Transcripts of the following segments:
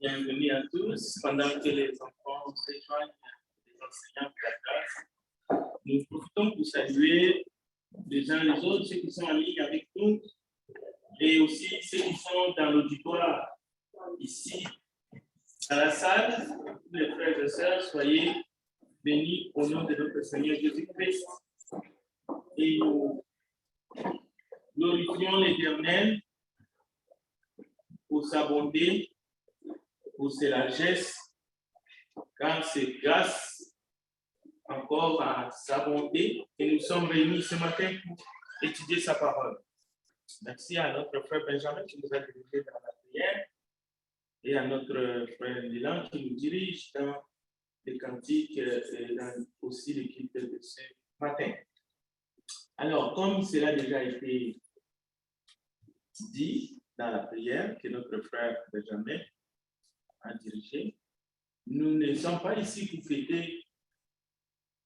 Bienvenue à tous. Pendant que les enfants rejoignent les enseignants de la classe, nous profitons pour saluer les uns les autres, ceux qui sont en ligne avec nous, et aussi ceux qui sont dans l'auditoire ici à la salle. Tous les frères et sœurs, soyez bénis au nom de notre Seigneur Jésus-Christ. Et nous glorifions l'Éternel pour sa bonté, pour ses largesses, car c'est grâce encore à sa bonté que nous sommes réunis ce matin pour étudier sa parole. Merci à notre frère Benjamin qui nous a dirigés dans la prière et à notre frère Dylan qui nous dirige dans les cantiques et dans aussi l'équipe de ce matin. Alors, comme cela a déjà été dit dans la prière que notre frère Benjamin a dirigé, nous ne sommes pas ici pour fêter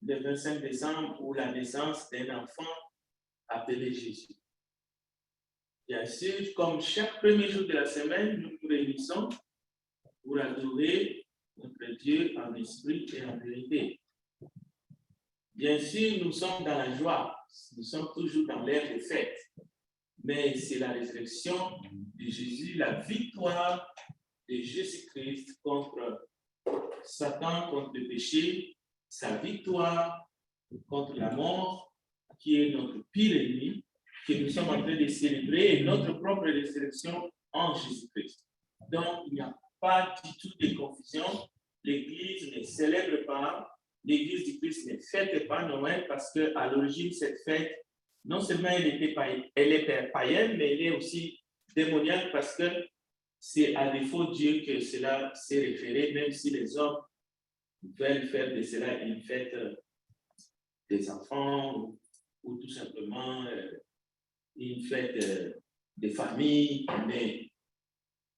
le 25 décembre ou la naissance d'un enfant appelé Jésus. Bien sûr, comme chaque premier jour de la semaine, nous nous réunissons pour adorer notre Dieu en esprit et en vérité. Bien sûr, nous sommes dans la joie, nous sommes toujours dans l'ère des fêtes, mais c'est la résurrection de Jésus, la victoire de Jésus-Christ contre Satan, contre le péché, sa victoire contre la mort, qui est notre pire ennemi, que nous sommes en train de célébrer, et notre propre résurrection en Jésus-Christ. Donc, il n'y a pas du tout de confusion. L'Église ne célèbre pas, l'Église du Christ ne fête pas Noël parce qu'à l'origine, cette fête, non seulement elle est païenne, mais elle est aussi démoniaque parce que c'est à défaut de Dieu que cela s'est référé, même si les hommes veulent faire de cela une fête des enfants ou tout simplement une fête des familles, mais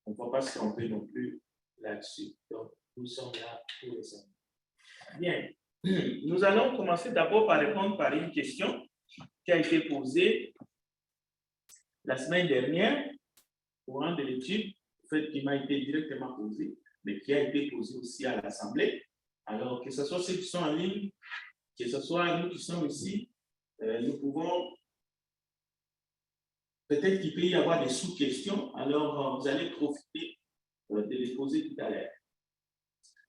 on ne voit pas ce qu'on peut non plus là-dessus. Donc, nous sommes là pour les hommes. Bien, nous allons commencer d'abord par répondre par une question qui a été posée la semaine dernière au cours de l'étude, en fait, qui m'a été directement posée, mais qui a été posée aussi à l'Assemblée. Alors, que ce soit ceux qui sont en ligne, que ce soit nous qui sommes ici, nous pouvons, peut-être qu'il peut y avoir des sous-questions, alors vous allez profiter de les poser tout à l'heure.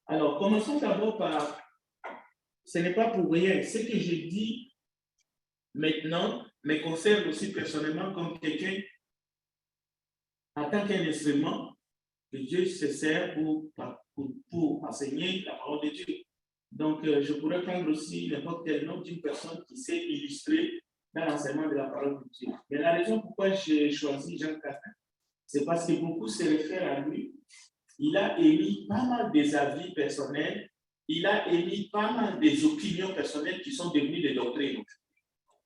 Alors, commençons d'abord par, ce n'est pas pour rien, ce que je dis maintenant me concerne aussi personnellement comme quelqu'un en tant qu'un instrument que Dieu se sert pour enseigner la parole de Dieu. Donc, je pourrais prendre aussi n'importe quel nom d'une personne qui s'est illustrée dans l'enseignement de la parole de Dieu. Mais la raison pourquoi j'ai choisi Jean Calvin, c'est parce que beaucoup se réfèrent à lui. Il a émis pas mal des avis personnels, il a émis pas mal des opinions personnelles qui sont devenues des doctrines.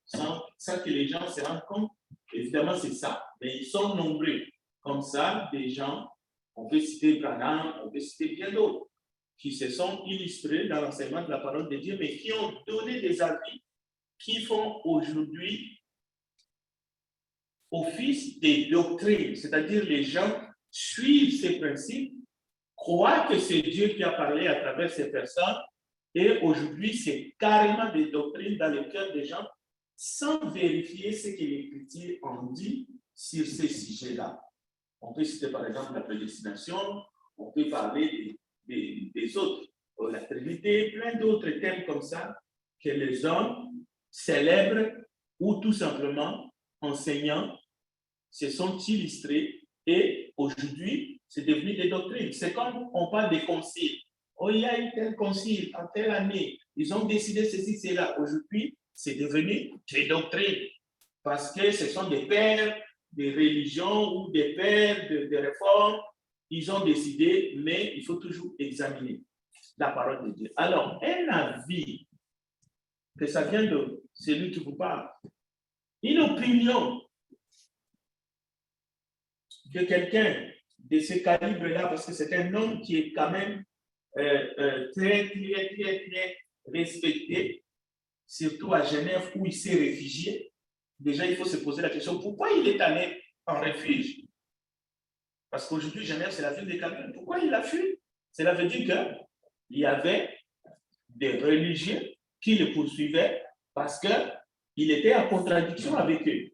Sans que les gens se rendent compte, évidemment, c'est ça. Mais ils sont nombreux. Comme ça, des gens, on peut citer Branham, on peut citer bien d'autres, qui se sont illustrés dans l'enseignement de la parole de Dieu, mais qui ont donné des avis qui font aujourd'hui office des doctrines. C'est-à-dire, les gens suivent ces principes, croient que c'est Dieu qui a parlé à travers ces personnes, et aujourd'hui, c'est carrément des doctrines dans le cœur des gens, sans vérifier ce que les Écritures ont dit sur ces sujets-là. On peut citer par exemple la prédestination, on peut parler des autres, la Trinité, plein d'autres thèmes comme ça que les hommes célèbrent ou tout simplement enseignants se sont illustrés et aujourd'hui c'est devenu des doctrines. C'est comme on parle des conciles. Oh, il y a eu tel concile en telle année, ils ont décidé ceci, cela. Aujourd'hui, c'est devenu des doctrines parce que ce sont des pères des religions ou des pères de réformes, ils ont décidé, mais il faut toujours examiner la parole de Dieu. Alors, un avis, que ça vient de celui qui vous parle, une opinion de quelqu'un de ce calibre-là, parce que c'est un homme qui est quand même très respecté, surtout à Genève où il s'est réfugié. Déjà, il faut se poser la question, pourquoi il est allé en refuge? Parce qu'aujourd'hui, Genève, c'est la ville des Calvins. Pourquoi il a fui? Cela veut dire qu'il y avait des religieux qui le poursuivaient parce qu'il était en contradiction avec eux.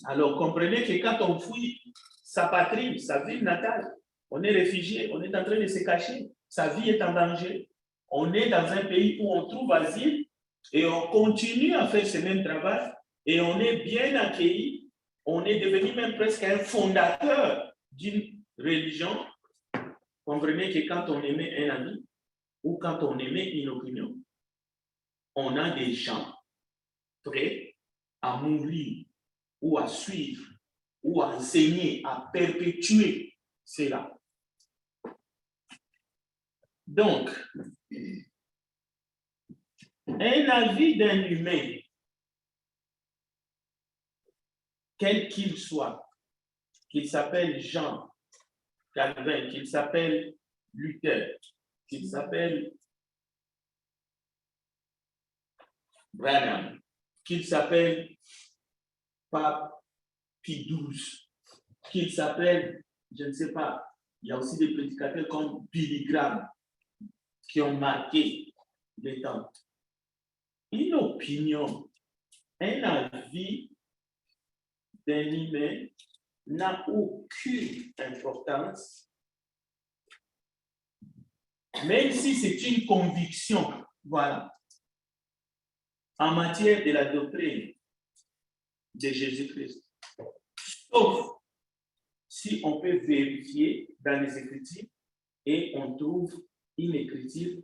Alors, comprenez que quand on fuit sa patrie, sa ville natale, on est réfugié, on est en train de se cacher, sa vie est en danger. On est dans un pays où on trouve asile et on continue à faire ce même travail et on est bien accueilli. On est devenu même presque un fondateur d'une religion. Comprenez que quand on aimait un ami ou quand on aimait une opinion, on a des gens prêts à mourir ou à suivre ou à enseigner, à perpétuer cela. Donc, un avis d'un humain, quel qu'il soit, qu'il s'appelle Jean Calvin, qu'il s'appelle Luther, qu'il s'appelle Branham, qu'il s'appelle Pape Pie XII, qu'il s'appelle, je ne sais pas, il y a aussi des prédicateurs comme Billy Graham qui ont marqué les temps. Une opinion, un avis d'un humain n'a aucune importance, même si c'est une conviction, voilà, en matière de la doctrine de Jésus-Christ. Sauf si on peut vérifier dans les Écritures et on trouve une écriture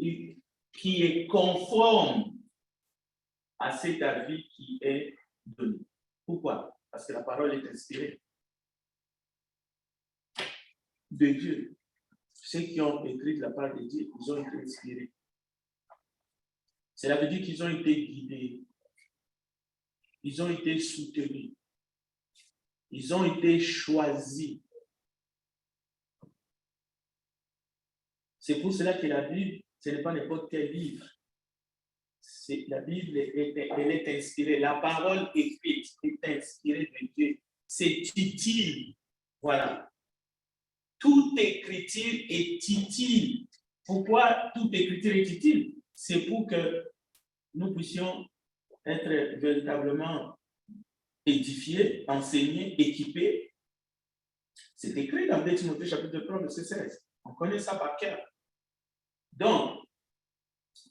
qui est conforme à cet avis qui est donné. Pourquoi? Parce que la parole est inspirée de Dieu. Ceux qui ont écrit de la part de Dieu, ils ont été inspirés. Cela veut dire qu'ils ont été guidés. Ils ont été soutenus. Ils ont été choisis. C'est pour cela que la Bible, ce n'est pas n'importe quel livre. La Bible, elle est inspirée. La parole écrite est inspirée de Dieu. C'est utile. Voilà. Toute écriture est utile. Pourquoi toute écriture est utile? C'est pour que nous puissions être véritablement édifiés, enseignés, équipés. C'est écrit dans 2 Timothée chapitre 3, verset 16. On connaît ça par cœur. Donc,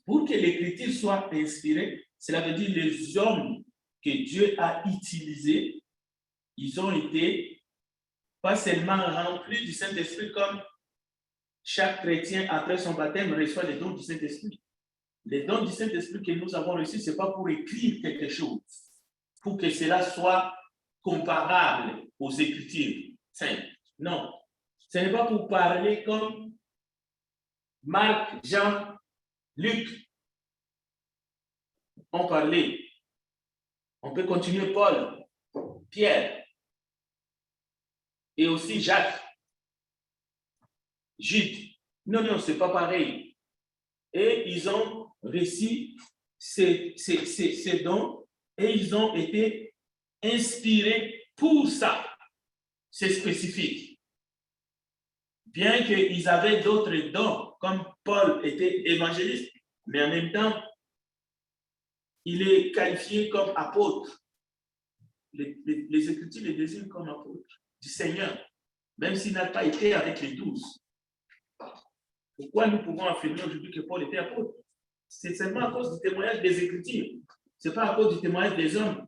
pour que l'écriture soit inspirée, cela veut dire les hommes que Dieu a utilisés, ils ont été pas seulement remplis du Saint-Esprit comme chaque chrétien après son baptême reçoit les dons du Saint-Esprit. Les dons du Saint-Esprit que nous avons reçus, ce n'est pas pour écrire quelque chose, pour que cela soit comparable aux Écritures saintes. Non, ce n'est pas pour parler comme Marc, Jean, Luc ont parlé. On peut continuer Paul, Pierre, et aussi Jacques, Jude. Non, non, ce n'est pas pareil. Et ils ont reçu ces dons et ils ont été inspirés pour ça. C'est spécifique. Bien qu'ils avaient d'autres dons, comme Paul était évangéliste, mais en même temps, il est qualifié comme apôtre. Les Écritures le désignent comme apôtre du Seigneur, même s'il n'a pas été avec les 12. Pourquoi nous pouvons affirmer aujourd'hui que Paul était apôtre? C'est seulement à cause du témoignage des Écritures. Ce n'est pas à cause du témoignage des hommes.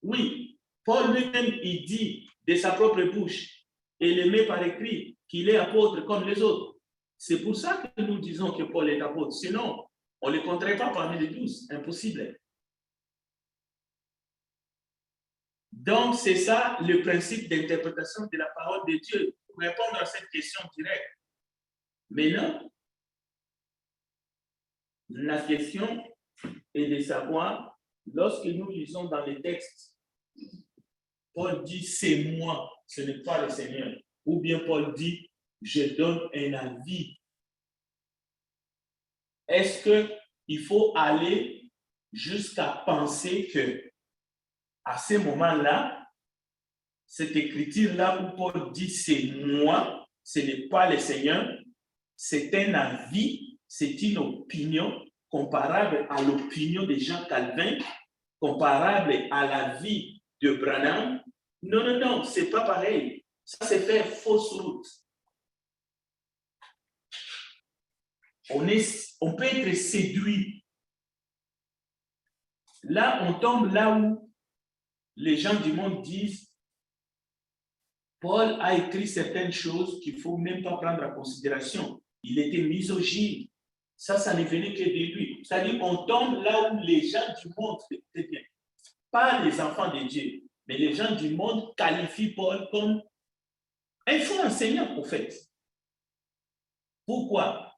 Oui, Paul lui-même, il dit de sa propre bouche, et il met par écrit qu'il est apôtre comme les autres. C'est pour ça que nous disons que Paul est apôtre. Sinon, on ne le compterait pas parmi les 12. Impossible. Donc, c'est ça le principe d'interprétation de la parole de Dieu. Pour répondre à cette question directe. Maintenant, la question est de savoir, lorsque nous lisons dans les textes, Paul dit c'est moi, ce n'est pas le Seigneur. Ou bien Paul dit je donne un avis. Est-ce qu'il faut aller jusqu'à penser que à ce moment-là, cette écriture-là où Paul dit c'est moi, ce n'est pas le Seigneur, c'est un avis, c'est une opinion comparable à l'opinion de Jean Calvin, comparable à la vie de Branham. Non, non, non, ce n'est pas pareil. Ça, c'est faire fausse route. On peut être séduit. Là, on tombe là où les gens du monde disent Paul a écrit certaines choses qu'il ne faut même pas prendre en considération. Il était misogyne. Ça ne venait que de lui. C'est-à-dire qu'on tombe là où les gens du monde, bien, pas les enfants de Dieu, mais les gens du monde qualifient Paul comme un faux enseignant, en fait. Pourquoi?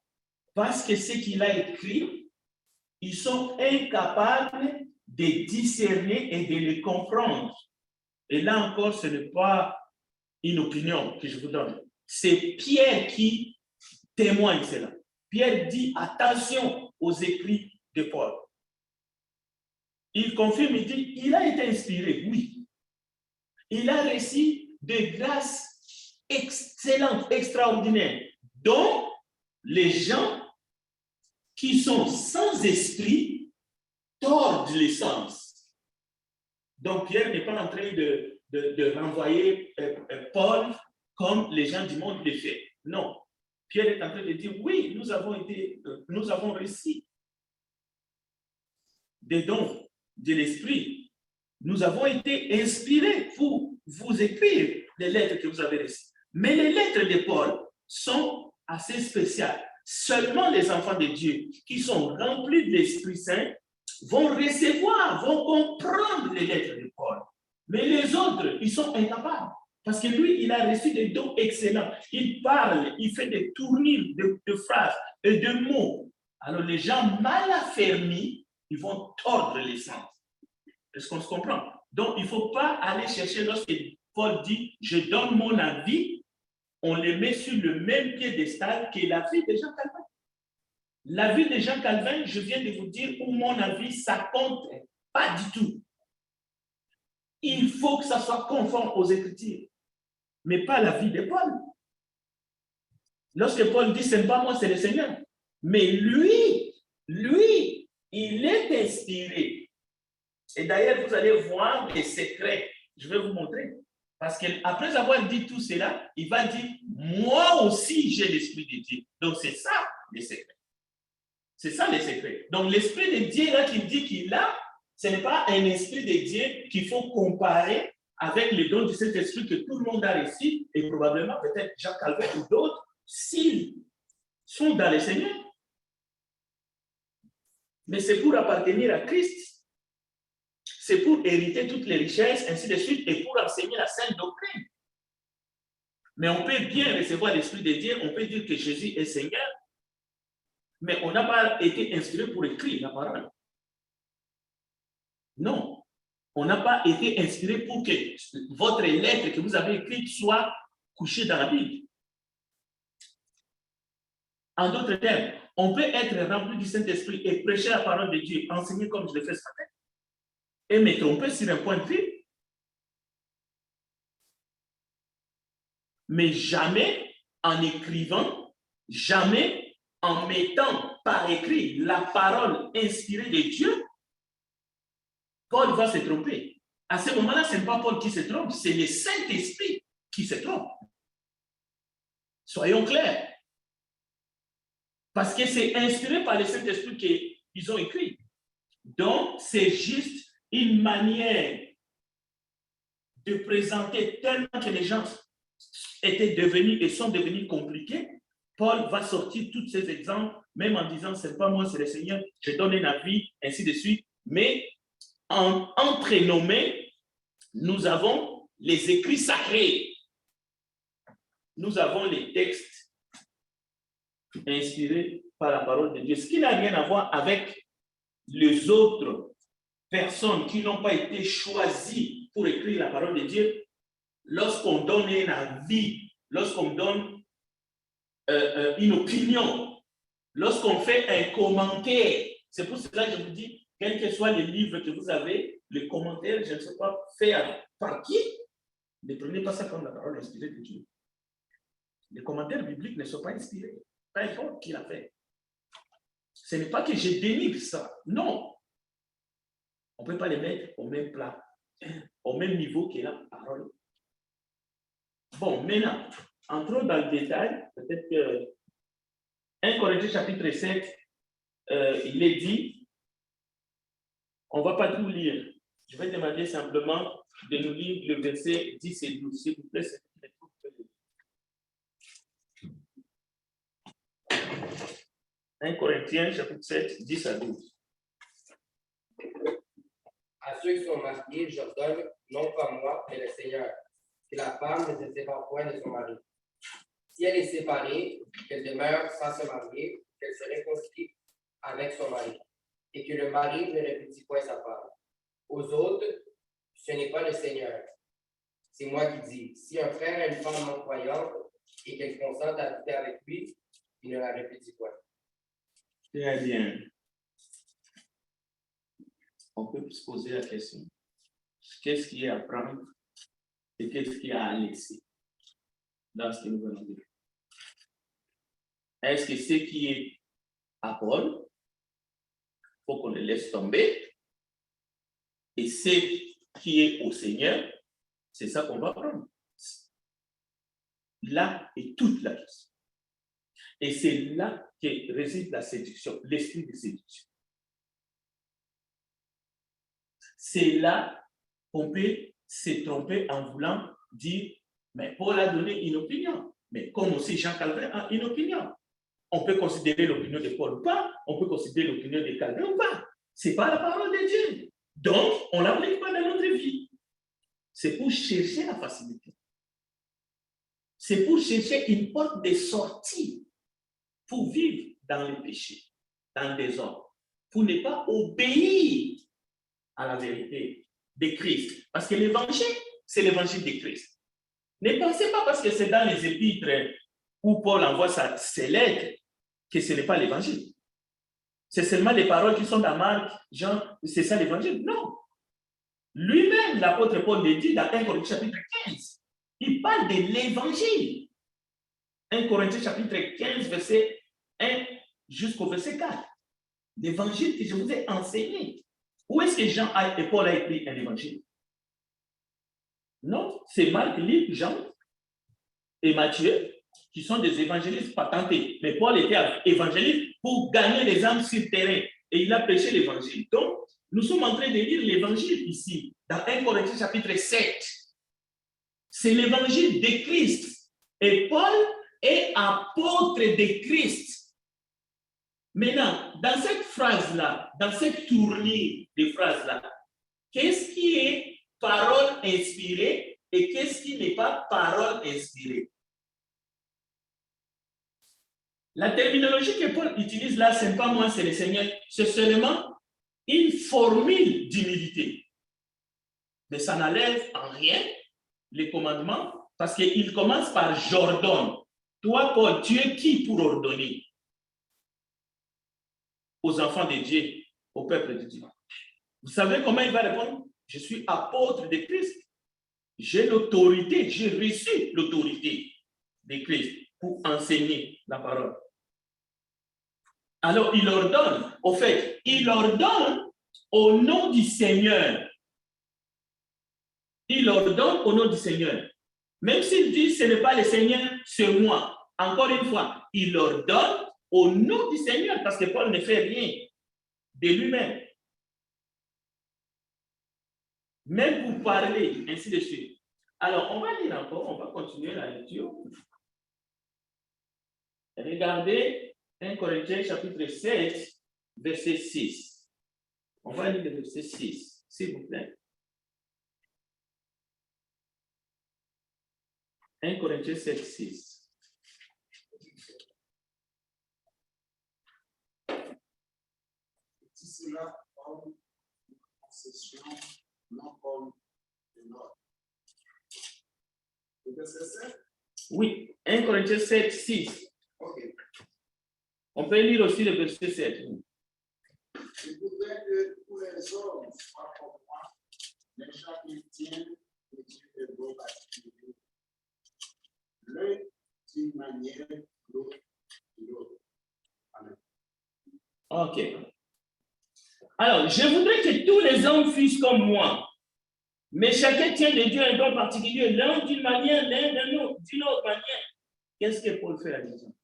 Parce que ce qu'il a écrit, ils sont incapables de discerner et de le comprendre. Et là encore, ce n'est pas une opinion que je vous donne. C'est Pierre qui témoigne cela. Pierre dit attention aux écrits de Paul. Il confirme, il dit, il a été inspiré, oui. Il a reçu des grâces excellentes, extraordinaires, dont les gens qui sont sans esprit tordent les sens. Donc Pierre n'est pas en train de renvoyer Paul comme les gens du monde le font. Non. Pierre est en train de dire, oui, nous avons reçu des dons de l'esprit. Nous avons été inspirés pour vous écrire les lettres que vous avez reçues. Mais les lettres de Paul sont assez spéciales. Seulement les enfants de Dieu qui sont remplis de l'Esprit Saint vont recevoir, vont comprendre les lettres de Paul. Mais les autres, ils sont incapables. Parce que lui, il a reçu des dons excellents. Il parle, il fait des tournures de phrases et de mots. Alors les gens mal affermis, ils vont tordre les sens. Est-ce qu'on se comprend? Donc, il ne faut pas aller chercher lorsque Paul dit « je donne mon avis », on le met sur le même piédestal que la vie de Jean Calvin. La vie de Jean Calvin, je viens de vous dire, où mon avis, ça compte pas du tout. Il faut que ça soit conforme aux Écritures, mais pas la vie de Paul. Lorsque Paul dit « ce n'est pas moi, c'est le Seigneur », mais lui, il est inspiré. Et d'ailleurs, vous allez voir les secrets. Je vais vous montrer. Parce qu'après avoir dit tout cela, il va dire, moi aussi, j'ai l'Esprit de Dieu. Donc, c'est ça, les secrets. C'est ça, les secrets. Donc, l'Esprit de Dieu, là, qu'il dit qu'il a, ce n'est pas un Esprit de Dieu qu'il faut comparer avec les dons de cet Esprit que tout le monde a reçu, et probablement, peut-être, Jean Calvin ou d'autres, s'ils sont dans le Seigneur. Mais c'est pour appartenir à Christ. C'est pour hériter toutes les richesses, ainsi de suite, et pour enseigner la sainte doctrine. Mais on peut bien recevoir l'Esprit de Dieu, on peut dire que Jésus est Seigneur, mais on n'a pas été inspiré pour écrire la parole. Non, on n'a pas été inspiré pour que votre lettre que vous avez écrite soit couchée dans la Bible. En d'autres termes, on peut être rempli du Saint-Esprit et prêcher la parole de Dieu, enseigner comme je le fais ce matin, et me tromper sur un point de vue. Mais jamais en écrivant, jamais en mettant par écrit la parole inspirée de Dieu, Paul va se tromper. À ce moment-là, ce n'est pas Paul qui se trompe, c'est le Saint-Esprit qui se trompe. Soyons clairs. Parce que c'est inspiré par le Saint-Esprit qu'ils ont écrit. Donc, c'est juste une manière de présenter tellement que les gens étaient devenus et sont devenus compliqués. Paul va sortir tous ces exemples, même en disant, ce n'est pas moi, c'est le Seigneur, je donne un avis, ainsi de suite. Mais en prénommé, nous avons les écrits sacrés. Nous avons les textes inspirés par la parole de Dieu. Ce qui n'a rien à voir avec les autres personnes qui n'ont pas été choisies pour écrire la parole de Dieu. Lorsqu'on donne un avis, lorsqu'on donne une opinion, lorsqu'on fait un commentaire, c'est pour cela que je vous dis, quel que soit le livre que vous avez, le commentaire, je ne sais pas, fait par qui, Ne prenez pas ça comme la parole inspirée de Dieu. Les commentaires bibliques ne sont pas inspirés. Peu importe qui l'a fait. Ce n'est pas que je dénigre ça. Non. On ne peut pas les mettre au même plat, au même niveau que la parole. Bon, maintenant, entrons dans le détail. Peut-être que 1 Corinthiens chapitre 7, il est dit, on ne va pas tout lire. Je vais demander simplement de nous lire le verset 10 et 12. S'il vous plaît, c'est 1 Corinthiens chapitre 7, 10 à 12. À ceux qui sont mariés, j'ordonne, non pas moi, mais le Seigneur, que la femme ne se sépare point de son mari. Si elle est séparée, qu'elle demeure sans se marier, qu'elle se réconcilie avec son mari, et que le mari ne répudie point sa femme. Aux autres, ce n'est pas le Seigneur. C'est moi qui dis, si un frère a une femme non croyante et qu'elle consente à habiter avec lui, il ne la répudie point. Très bien. On peut se poser la question. Qu'est-ce qui est à prendre et qu'est-ce qui est à laisser dans ce que nous venons de dire? Est-ce que ce qui est à Paul, il faut qu'on le laisse tomber, et ce qui est au Seigneur, c'est ça qu'on va prendre. Là est toute la question. Et c'est là que réside la séduction, l'esprit de séduction. C'est là qu'on peut se tromper en voulant dire, mais Paul a donné une opinion. Mais comme aussi Jean Calvin a une opinion. On peut considérer l'opinion de Paul ou pas, on peut considérer l'opinion de Calvin ou pas. Ce n'est pas la parole de Dieu. Donc, on ne l'applique pas dans notre vie. C'est pour chercher la facilité. C'est pour chercher une porte de sortie pour vivre dans le péché, dans le désordre, pour ne pas obéir à la vérité de Christ. Parce que l'évangile, c'est l'évangile de Christ. Ne pensez pas parce que c'est dans les épîtres où Paul envoie ses lettres que ce n'est pas l'évangile. C'est seulement les paroles qui sont dans Marc, Jean, c'est ça l'évangile. Non. Lui-même, l'apôtre Paul le dit dans 1 Corinthiens chapitre 15. Il parle de l'évangile. 1 Corinthiens chapitre 15, verset 1 jusqu'au verset 4. L'évangile que je vous ai enseigné. Où est-ce que Jean et Paul a écrit un évangile? Non, c'est Marc, Luc, Jean et Matthieu qui sont des évangélistes patentés. Mais Paul était évangéliste pour gagner les âmes sur le terrain. Et il a prêché l'évangile. Donc, nous sommes en train de lire l'évangile ici, dans 1 Corinthiens chapitre 7. C'est l'évangile de Christ. Et Paul est apôtre de Christ. Maintenant, dans cette phrase-là, dans cette tournée de phrases-là, qu'est-ce qui est parole inspirée et qu'est-ce qui n'est pas parole inspirée? La terminologie que Paul utilise là, ce n'est pas moi, c'est le Seigneur. C'est seulement une formule d'humilité. Mais ça n'enlève en rien les commandements parce qu'il commence par « j'ordonne ». Toi, Paul, tu es qui pour ordonner aux enfants de Dieu, au peuple de Dieu? Vous savez comment il va répondre? Je suis apôtre de Christ. J'ai l'autorité, j'ai reçu l'autorité de Christ pour enseigner la parole. Alors, il ordonne, au fait, il ordonne au nom du Seigneur. Il ordonne au nom du Seigneur. Même s'il dit ce n'est pas le Seigneur, c'est moi. Encore une fois, il ordonne au nom du Seigneur parce que Paul ne fait rien de lui-même. Même pour parler, ainsi de suite. Alors, on va lire encore, on va continuer la lecture. Regardez 1 Corinthiens chapitre 7, verset 6. On va lire le verset 6, s'il vous plaît. 1 Corinthiens 7, 6. Si cela forme une concession non comme de l'ordre. Le verset 7? Oui, 1 Corinthiens 7, 6. Ok. On peut lire aussi le verset 7. Je voudrais que tous les hommes soient comme moi, mais chacun tienne de Dieu des dons particuliers, l'un d'une manière, l'autre d'une autre. Amen. Ok. Alors, je voudrais que tous les hommes fussent comme moi, mais chacun tient de Dieu un don particulier, l'un d'une manière, l'un d'une autre manière. Qu'est-ce que Paul fait à l'exemple?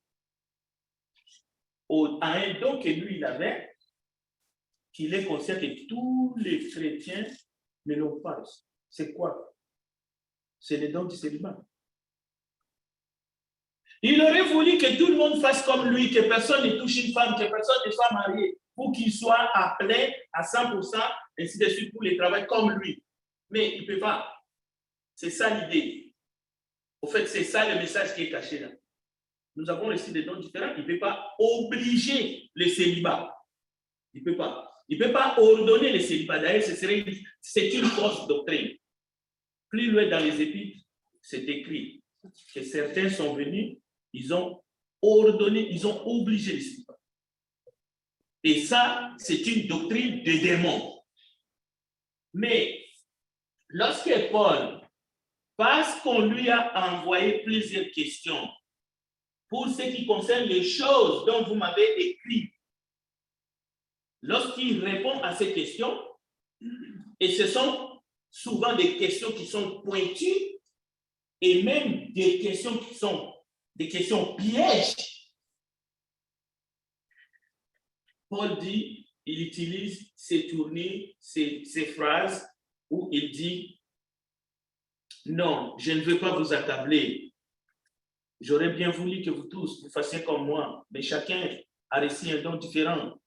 À un don que lui, il avait, qu'il est conscient que tous les chrétiens ne l'ont pas. C'est quoi? C'est le don du célibat. Il aurait voulu que tout le monde fasse comme lui, que personne ne touche une femme, que personne ne soit marié, pour qu'il soit appelé à 100%, ainsi de suite, pour les travailler comme lui. Mais il ne peut pas. C'est ça l'idée. Au fait, c'est ça le message qui est caché là. Nous avons reçu des dons différents. Il ne peut pas obliger le célibat. Il ne peut pas. Il ne peut pas ordonner le célibat. D'ailleurs, c'est une fausse doctrine. Plus loin dans les Épîtres, c'est écrit que certains sont venus, ils ont ordonné, ils ont obligé le célibat. Et ça, c'est une doctrine de démon. Mais lorsque Paul, parce qu'on lui a envoyé plusieurs questions pour ce qui concerne les choses dont vous m'avez écrit, lorsqu'il répond à ces questions, et ce sont souvent des questions qui sont pointues et même des questions qui sont des questions pièges, Paul dit, il utilise ces tournées, ces phrases où il dit non, je ne veux pas vous accabler. J'aurais bien voulu que vous tous vous fassiez comme moi, mais chacun a reçu un don différent.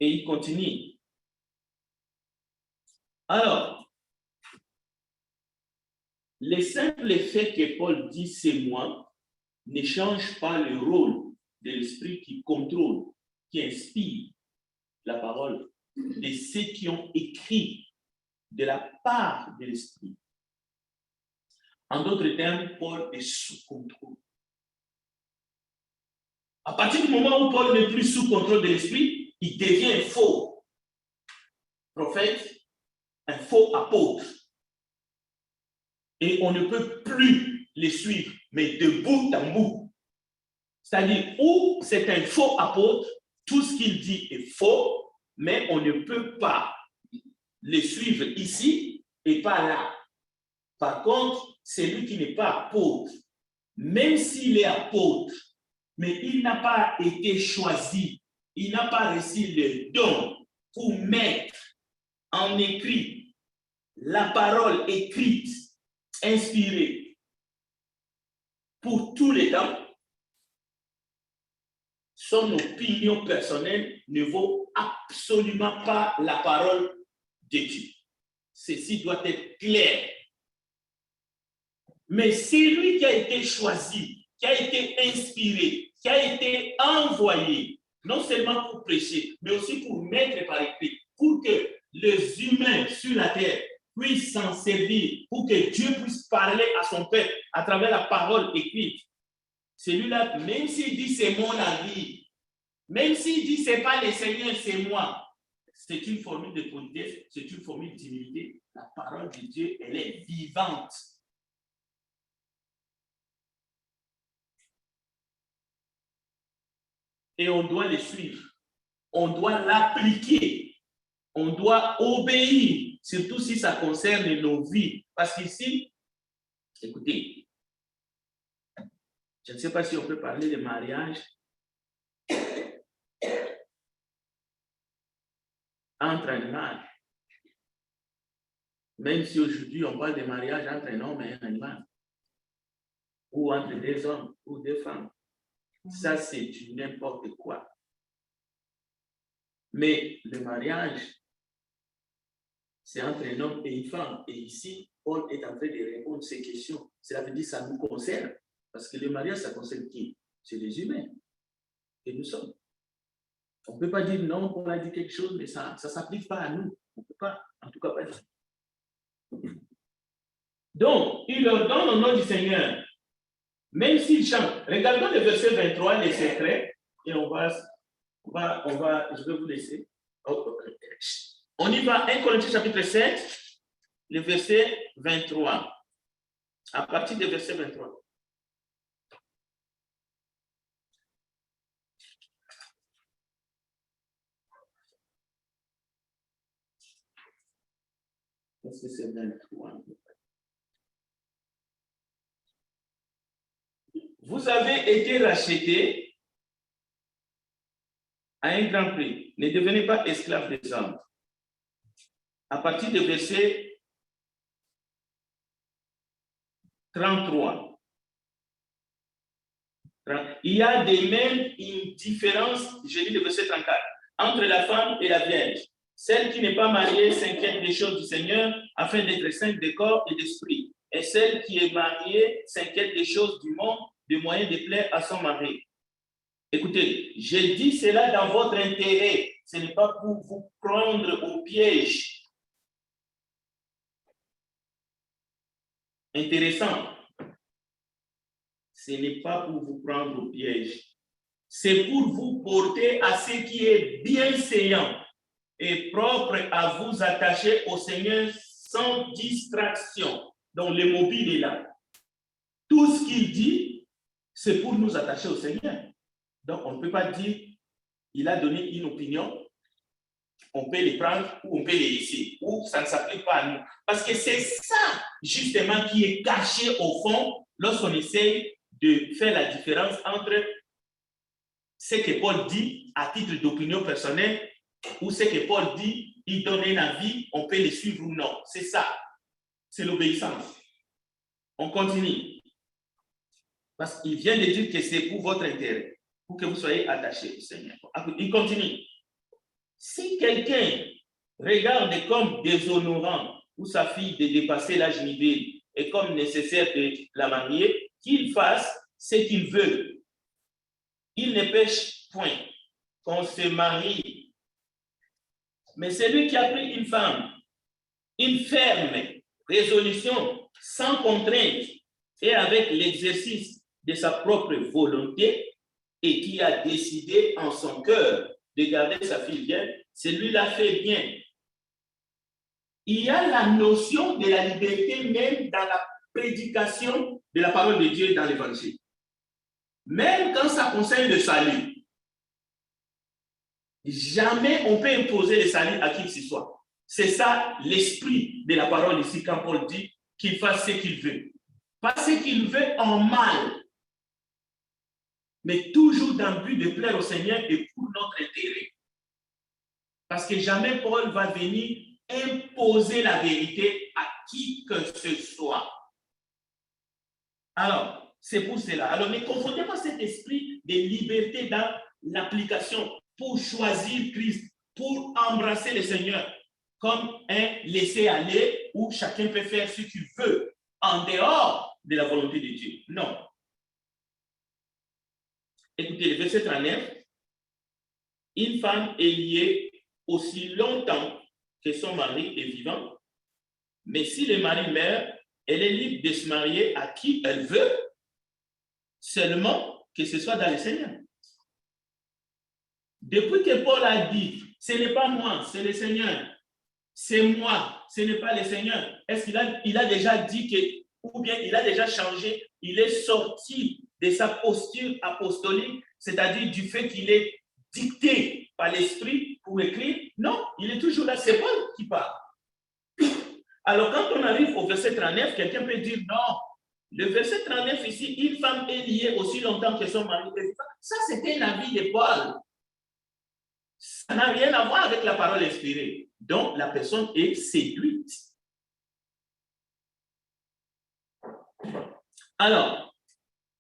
Et il continue. Alors, le simple fait que Paul dit c'est moi ne change pas le rôle de l'esprit qui contrôle, qui inspire la parole de ceux qui ont écrit de la part de l'esprit. En d'autres termes, Paul est sous contrôle. À partir du moment où Paul n'est plus sous contrôle de l'esprit, il devient un faux prophète, un faux apôtre. Et on ne peut plus les suivre, mais de bout en bout. C'est-à-dire, où c'est un faux apôtre, tout ce qu'il dit est faux, mais on ne peut pas les suivre ici et pas là. Par contre, celui qui n'est pas apôtre, même s'il est apôtre, mais il n'a pas été choisi, il n'a pas reçu le don pour mettre en écrit la parole écrite, inspirée pour tous les temps, son opinion personnelle ne vaut absolument pas la parole de Dieu. Ceci doit être clair. Mais c'est lui qui a été choisi, qui a été inspiré, qui a été envoyé, non seulement pour prêcher, mais aussi pour mettre par écrit, pour que les humains sur la terre puissent s'en servir, pour que Dieu puisse parler à son peuple à travers la parole écrite. Celui-là, même s'il dit c'est mon avis, même s'il dit c'est pas le Seigneur, c'est moi, c'est une formule de politesse, c'est une formule d'humilité. La parole de Dieu, elle est vivante. Et on doit les suivre. On doit l'appliquer. On doit obéir, surtout si ça concerne nos vies. Parce qu'ici, écoutez, je ne sais pas si on peut parler de mariage entre animaux. Même si aujourd'hui on parle de mariage entre un homme et un animal, ou entre deux hommes ou deux femmes. Ça, c'est du n'importe quoi. Mais le mariage, c'est entre un homme et une femme. Et ici, Paul est en train de répondre à ces questions. Cela veut dire que ça nous concerne. Parce que le mariage, ça concerne qui? C'est les humains que nous sommes. On ne peut pas dire non, Paul a dit quelque chose, mais ça ne s'applique pas à nous. On ne peut pas, en tout cas pas dire. Donc, il leur donne au nom du Seigneur. Même s'ils chantent. Regardons le verset 23, les secrets, et je vais vous laisser. On y va, 1 Corinthiens chapitre 7, le verset 23. À partir du verset 23. Est-ce que c'est 23? Vous avez été rachetés à un grand prix. Ne devenez pas esclaves des hommes. À partir du verset 33. Il y a de même une différence, je lis le verset 34, entre la femme et la vierge. Celle qui n'est pas mariée s'inquiète des choses du Seigneur afin d'être sainte de corps et d'esprit. Et celle qui est mariée s'inquiète des choses du monde, des moyens de plaire à son mari. Écoutez, je dis cela dans votre intérêt. Ce n'est pas pour vous prendre au piège. Intéressant. Ce n'est pas pour vous prendre au piège. C'est pour vous porter à ce qui est bienséant et propre à vous attacher au Seigneur sans distraction. Donc, le mobile est là. Tout ce qu'il dit, c'est pour nous attacher au Seigneur. Donc, on ne peut pas dire, il a donné une opinion, on peut les prendre ou on peut les laisser, ou ça ne s'applique pas à nous. Parce que c'est ça, justement, qui est caché au fond lorsqu'on essaye de faire la différence entre ce que Paul dit à titre d'opinion personnelle ou ce que Paul dit, il donne un avis, on peut le suivre ou non. C'est ça. C'est l'obéissance. On continue. Parce qu'il vient de dire que c'est pour votre intérêt, pour que vous soyez attachés au Seigneur. Il continue. Si quelqu'un regarde comme déshonorant ou sa fille de dépasser l'âge nivelle et comme nécessaire de la marier, qu'il fasse ce qu'il veut. Il ne pêche point qu'on se marie. Mais celui qui a pris une femme, une ferme résolution, sans contrainte et avec l'exercice de sa propre volonté, et qui a décidé en son cœur de garder sa fille vierge, celui-là fait bien. Il y a la notion de la liberté même dans la prédication de la parole de Dieu dans l'évangile. Même quand ça concerne le salut, jamais on peut imposer le salut à qui que ce soit. C'est ça l'esprit de la parole ici quand Paul dit qu'il fasse ce qu'il veut. Pas ce qu'il veut en mal, mais toujours dans le but de plaire au Seigneur et pour notre intérêt. Parce que jamais Paul va venir imposer la vérité à qui que ce soit. Alors, c'est pour cela. Alors, ne confondez pas cet esprit de liberté dans l'application pour choisir Christ, pour embrasser le Seigneur comme un laisser-aller où chacun peut faire ce qu'il veut en dehors de la volonté de Dieu. Non. Écoutez, le verset 39. Une femme est liée aussi longtemps que son mari est vivant, mais si le mari meurt, elle est libre de se marier à qui elle veut, seulement que ce soit dans le Seigneur. Depuis que Paul a dit, ce n'est pas moi, c'est le Seigneur, c'est moi, ce n'est pas le Seigneur, est-ce qu'il a déjà dit que, ou bien il a déjà changé, il est sorti de sa posture apostolique, c'est-à-dire du fait qu'il est dicté par l'Esprit pour écrire? Non, il est toujours là, c'est Paul qui parle. Alors, quand on arrive au verset 39, quelqu'un peut dire non. Le verset 39 ici, une femme est liée aussi longtemps que son mari est vivant. Ça, c'était un avis de Paul. Ça n'a rien à voir avec la parole inspirée. Donc, la personne est séduite. Alors,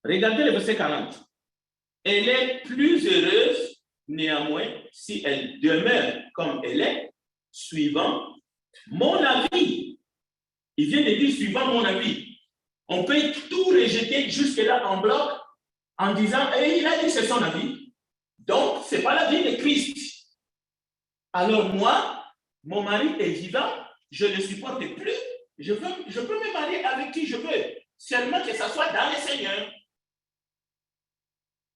regardez le verset 40. Elle est plus heureuse, néanmoins, si elle demeure comme elle est, suivant mon avis. Il vient de dire suivant mon avis. On peut tout rejeter jusque-là en bloc en disant, il a dit c'est son avis. Donc, ce n'est pas l'avis de Christ. Alors moi, mon mari est vivant, je ne le supporte plus, je peux me marier avec qui je veux, seulement que ça soit dans le Seigneur.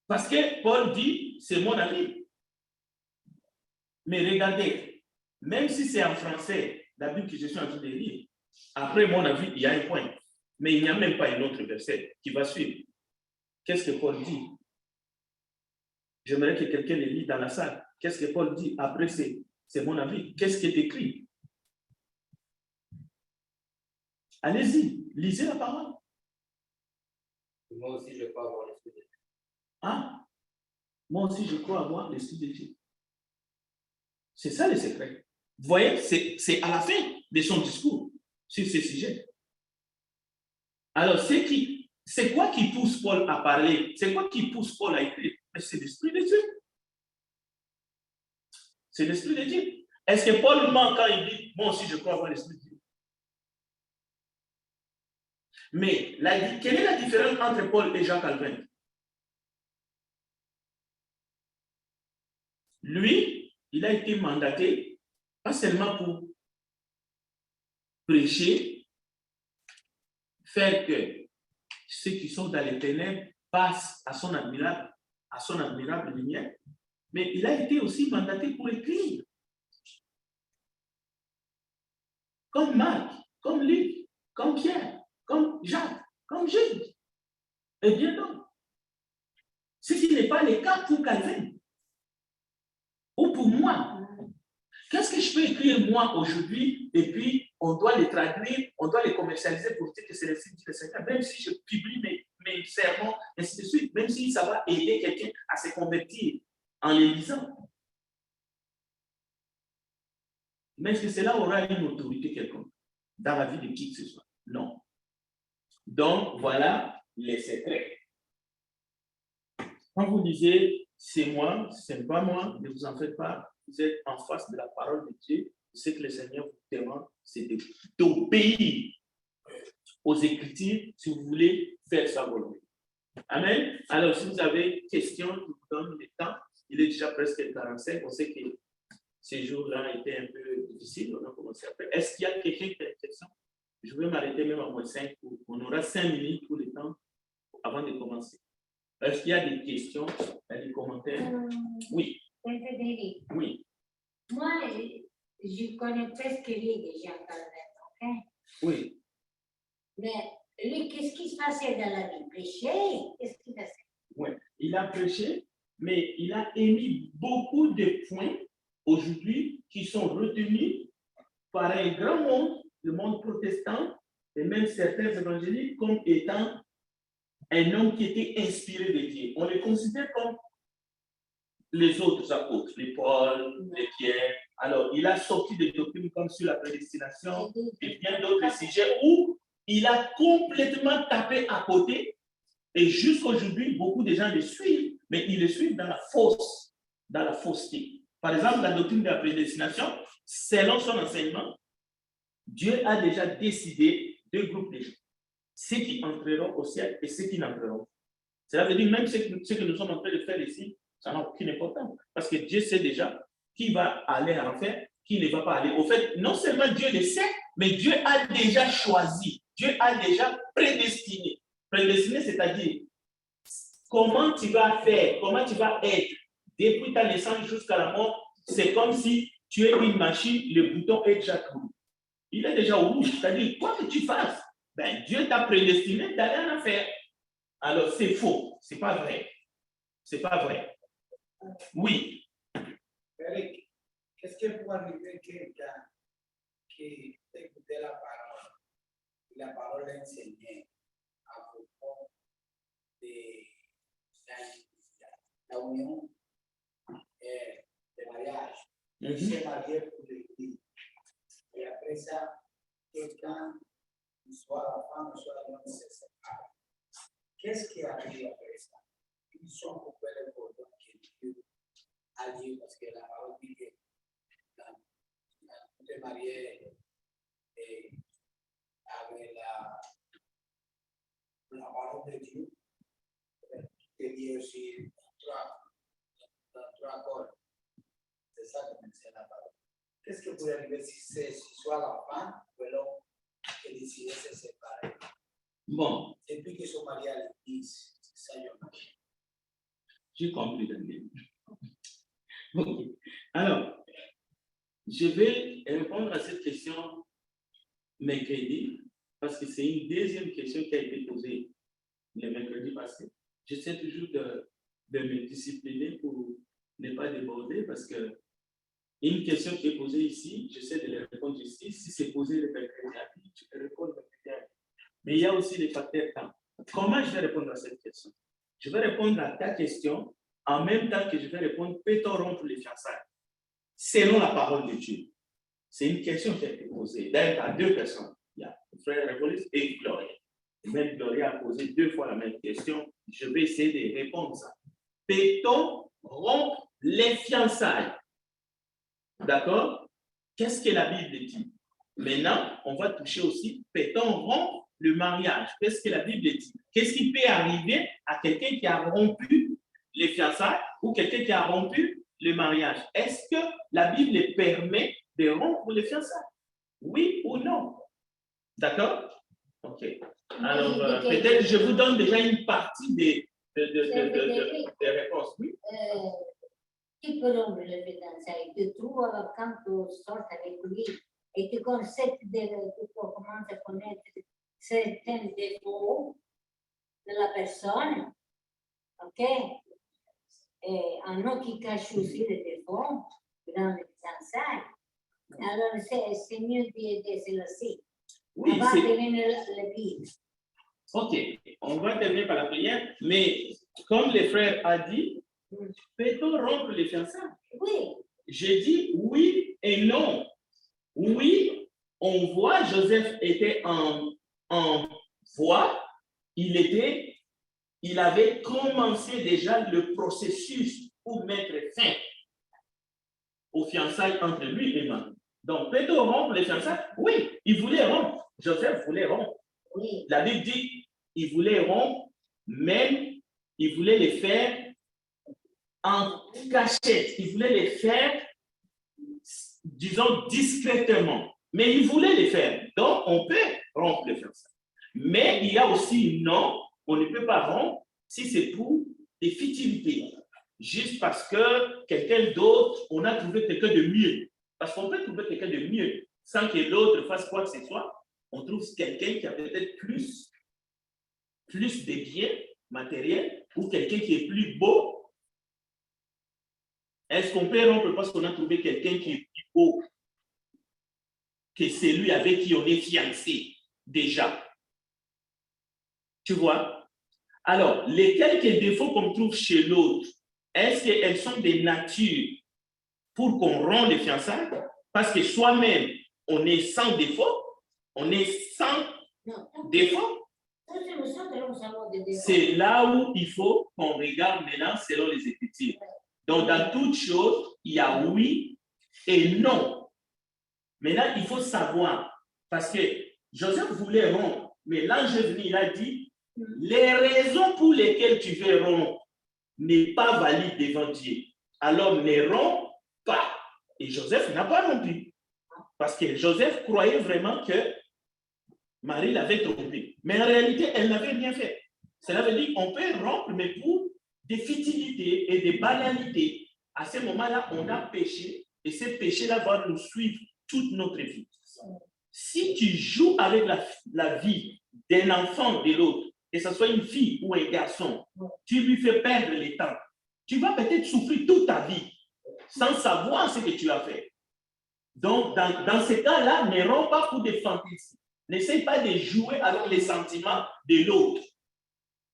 Parce que Paul dit, c'est mon avis. Mais regardez, même si c'est en français, la Bible que je suis en train de lire, Après mon avis, il y a un point. Mais il n'y a même pas un autre verset qui va suivre. Qu'est-ce que Paul dit? J'aimerais que quelqu'un le lise dans la salle. Qu'est-ce que Paul dit? Après, c'est mon avis. Qu'est-ce qui est écrit? Allez-y, lisez la parole. Moi aussi, je crois avoir l'Esprit de Dieu. Ah, moi aussi, je crois avoir l'Esprit de Dieu. C'est ça le secret. Vous voyez, c'est à la fin de son discours sur ce sujet. Alors, c'est quoi qui pousse Paul à parler? C'est quoi qui pousse Paul à écrire? C'est l'Esprit de Dieu. C'est l'Esprit de Dieu. Est-ce que Paul ment quand il dit, moi aussi, je crois avoir l'Esprit de Dieu? Mais quelle est la différence entre Paul et Jean Calvin? Lui, il a été mandaté, pas seulement pour prêcher, faire que ceux qui sont dans les ténèbres passent à son admirable lumière, mais il a été aussi mandaté pour écrire. Comme Marc, comme Luc, comme Pierre, comme Jacques, comme Jude. Et bien d'autres. Ce qui n'est pas le cas pour Calvin. Ou pour moi. Qu'est-ce que je peux écrire moi aujourd'hui et puis on doit les traduire, on doit les commercialiser pour dire que c'est le signe de Seigneur. Même si je publie mes sermons, ainsi de suite, même si ça va aider quelqu'un à se convertir en les lisant. Mais est-ce que cela aura une autorité quelconque dans la vie de qui que ce soit? Non. Donc, voilà les secrets. Quand vous disiez, c'est moi, ce n'est pas moi, ne vous en faites pas, vous êtes en face de la parole de Dieu. Ce que le Seigneur vous demande, c'est d'obéir aux Écritures si vous voulez faire sa volonté. Amen. Alors, si vous avez question, je vous donne le temps. Il est déjà presque 45. On sait que ces jours-là étaient un peu difficiles. On a commencé après. Est-ce qu'il y a quelqu'un qui a une question? Je vais m'arrêter même à moins 5. On aura 5 minutes pour le temps avant de commencer. Est-ce qu'il y a des questions, des commentaires? Oui. Oui. Moi, je connais presque lui déjà quand même, ok? Oui. Mais lui, qu'est-ce qui se passait dans la vie? Prêcher? Qu'est-ce qu'il faisait? Oui, il a prêché, mais il a émis beaucoup de points aujourd'hui qui sont retenus par un grand monde, le monde protestant, et même certains évangéliques, comme étant un homme qui était inspiré de Dieu. On le considère comme les autres apôtres, les Paul, les Pierre. Alors, il a sorti des doctrines comme sur la prédestination et bien d'autres sujets où il a complètement tapé à côté. Et jusqu'aujourd'hui, beaucoup de gens le suivent, mais ils le suivent dans la fausseté. Par exemple, la doctrine de la prédestination, selon son enseignement, Dieu a déjà décidé deux groupes de gens. Ceux qui entreront au ciel et ceux qui n'entreront. Cela veut dire même ce que nous sommes en train de faire ici, ça n'a aucune importance. Parce que Dieu sait déjà qui va aller en enfer, qui ne va pas aller. Au fait, non seulement Dieu le sait, mais Dieu a déjà choisi. Dieu a déjà prédestiné. Prédestiné, c'est-à-dire comment tu vas faire, comment tu vas être depuis ta naissance jusqu'à la mort. C'est comme si tu es une machine, le bouton est déjà rouge. Il est déjà au rouge, c'est-à-dire quoi que tu fasses, ben, Dieu t'a prédestiné d'aller en enfer. Alors, c'est faux, c'est pas vrai. C'est pas vrai. Oui. Eric, qu'est-ce qui peut arriver quelqu'un qui écoutait la parole enseignée à propos de la union de mariage? Il s'est marié pour l'église. Et après ça, quelqu'un, soit la femme, soit l'homme, se sépare. Qu'est-ce qui arrive après ça? Ils sont pour faire le cordon que Dieu a dit, parce que la parole dit que tu te marié avec la parole de Dieu. Tu dis aussi trois cordes. C'est ça que mentionne la parole. Qu'est-ce qui pourrait arriver si c'est soit la femme ou l'homme qui décide de se séparer? Bon. Depuis qu'ils sont mariés à l'église, c'est ça, J'ai compris, Daniel. Ok. Alors, je vais répondre à cette question mercredi, parce que c'est une deuxième question qui a été posée le mercredi passé. J'essaie toujours de me discipliner pour ne pas déborder, parce que une question qui est posée ici, j'essaie de la répondre ici. Si c'est posé le mercredi, tu peux répondre le mercredi. Mais il y a aussi les facteurs temps. Comment je vais répondre à cette question? Je vais répondre à ta question en même temps que je vais répondre, peut-on rompre les fiançailles? Selon la parole de Dieu. C'est une question qui a été posée. D'ailleurs, à deux personnes. Il y a le frère Révolis et Gloria. Et même Gloria a posé 2 fois la même question. Je vais essayer de répondre à ça. Peut-on rompre les fiançailles? D'accord? Qu'est-ce que la Bible dit? Maintenant, on va toucher aussi, peut-on rompre le mariage? Qu'est-ce que la Bible dit? Qu'est-ce qui peut arriver à quelqu'un qui a rompu les fiançailles ou quelqu'un qui a rompu le mariage? Est-ce que la Bible permet de rompre les fiançailles? Oui ou non? D'accord? Ok. Alors, peut-être je vous donne déjà une partie des réponses. Oui? Tu peux rompre le fiançailles. Tu trouves quand tu sors avec lui et tu commences à connaître certains défauts de la personne, ok? Et un autre qui cache aussi les défauts dans les fiançailles. Alors, c'est mieux de se laisser. Oui, avant de venir le vie. Ok, on va terminer par la prière, mais comme le frère a dit, peut-on rompre les fiançailles? Oui. J'ai dit oui et non. Oui, on voit Joseph était en voie, il avait commencé déjà le processus pour mettre fin aux fiançailles entre lui et Marie. Donc, peut-on rompre les fiançailles? Oui, il voulait rompre. Joseph voulait rompre. Oui. La Bible dit qu'il voulait rompre, même il voulait les faire en cachette. Il voulait les faire, disons, discrètement. Mais il voulait les faire. Donc, on peut rompre les fiançailles. Mais il y a aussi non, on ne peut pas rompre si c'est pour des futilités. Juste parce que quelqu'un d'autre, on a trouvé quelqu'un de mieux. Parce qu'on peut trouver quelqu'un de mieux sans que l'autre fasse quoi que ce soit. On trouve quelqu'un qui a peut-être plus de biens matériels ou quelqu'un qui est plus beau. Est-ce qu'on peut rompre parce qu'on a trouvé quelqu'un qui est plus beau que celui avec qui on est fiancé déjà? Tu vois? Alors, les quelques défauts qu'on trouve chez l'autre, est-ce qu'elles sont des natures pour qu'on rompe les fiançailles? Parce que soi-même, on est sans défaut, on est sans défaut. C'est là où il faut qu'on regarde maintenant selon les Écritures. Donc, dans toutes choses, il y a oui et non. Maintenant, il faut savoir, parce que Joseph voulait rompre, mais l'ange est venu, il a dit, les raisons pour lesquelles tu veux rompre n'est pas valide devant Dieu. Alors, ne romps pas. Et Joseph n'a pas rompu. Parce que Joseph croyait vraiment que Marie l'avait trompé. Mais en réalité, elle n'avait rien fait. Cela veut dire qu'on peut rompre, mais pour des futilités et des banalités. À ce moment-là, on a péché et ces péchés-là vont nous suivre toute notre vie. Si tu joues avec la vie d'un enfant de l'autre, que ce soit une fille ou un garçon, tu lui fais perdre le temps. Tu vas peut-être souffrir toute ta vie sans savoir ce que tu as fait. Donc, dans ce cas-là, ne romps pas pour des fantaisies. N'essaie pas de jouer avec les sentiments de l'autre.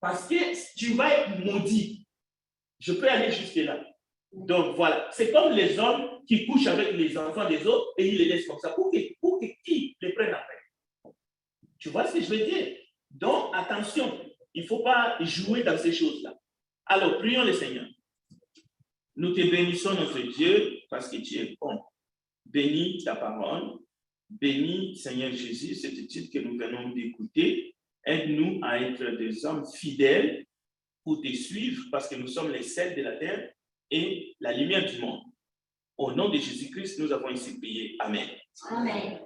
Parce que tu vas être maudit. Je peux aller jusque-là. Donc, voilà. C'est comme les hommes qui couchent avec les enfants des autres et ils les laissent comme ça. Pour que qui les prenne après? Tu vois ce que je veux dire? Donc, attention. Il ne faut pas jouer dans ces choses-là. Alors, prions le Seigneur. Nous te bénissons, notre Dieu, parce que tu es bon. Bénis ta parole. Bénis, Seigneur Jésus, cette étude que nous venons d'écouter. Aide-nous à être des hommes fidèles pour te suivre parce que nous sommes les sels de la terre et la lumière du monde. Au nom de Jésus-Christ, nous avons ici prié. Amen. Amen.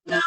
Yeah.